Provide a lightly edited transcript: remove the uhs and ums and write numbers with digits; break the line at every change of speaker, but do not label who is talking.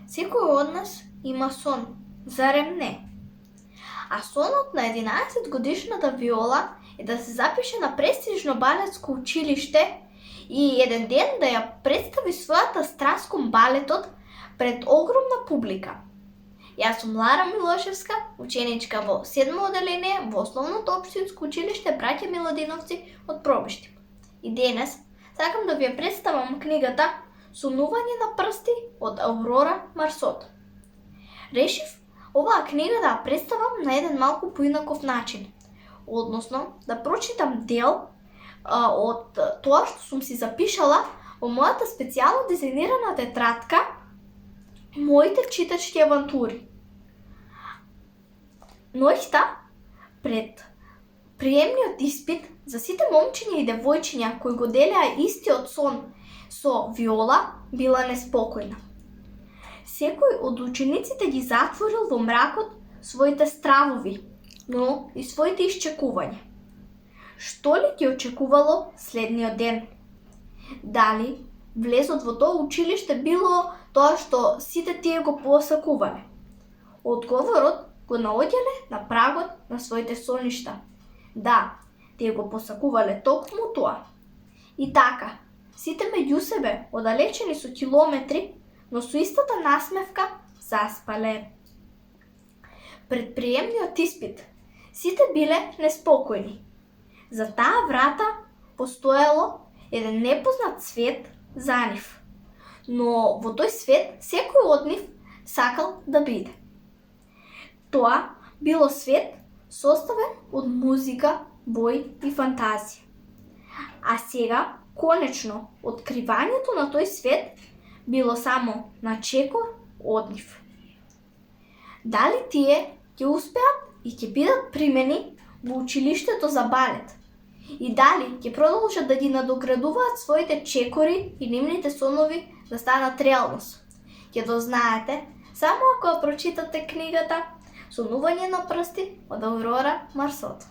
Секој од нас има сон, зарем не? А сонот на 11 годишната Виола е да се запише на престижно балетско училиште и еден ден да ја представи својата страст кон балетот пред огромна публика. Јас сум Лара Милошевска, ученичка во 7 оделение во Основното општинско училиште Браќа Милодиновци од Пробишти. И денес сакам да ви ја представам книгата Сонување на прсти од Аурора Марсот. Решив оваа книга да ја представам на еден малку поинаков начин, односно да прочитам дел од тоа што сум си запишала во мојата специјално дизајнирана тетрадка Моите читачки авантури. Ноќта пред приемниот испит за сите момчиња и девојчиња кои го делеа истиот сон со Виола била неспокојна. Секој од учениците ги затворил во мракот своите стравови, но и своите исчекувања. Што ли ги очекувало следниот ден? Дали влезот во тоа училиште било тоа што сите тие го посакувале? Одговорот го наоѓале на прагот на своите соништа. Да, тие го посакувале токму тоа. И така, сите меѓу себе, оддалечени со километри, но со истата насмевка, заспале. Пред приемниот испит, сите биле неспокојни. За таа врата постоело еден непознат свет за нив, но во тој свет секој од нив сакал да биде. Тоа било свет составен од музика, бој и фантазија. А сега, конечно, откривањето на тој свет било само на чекор од нив. Дали тие ќе успеат и ќе бидат примени во училиштето за балет? И дали ќе продолжат да ги надоградуваат своите чекори и нивните сонови да станат реалност? Ќе дознаете само ако ја прочитате книгата Сонување на прсти од Аурора Марсот.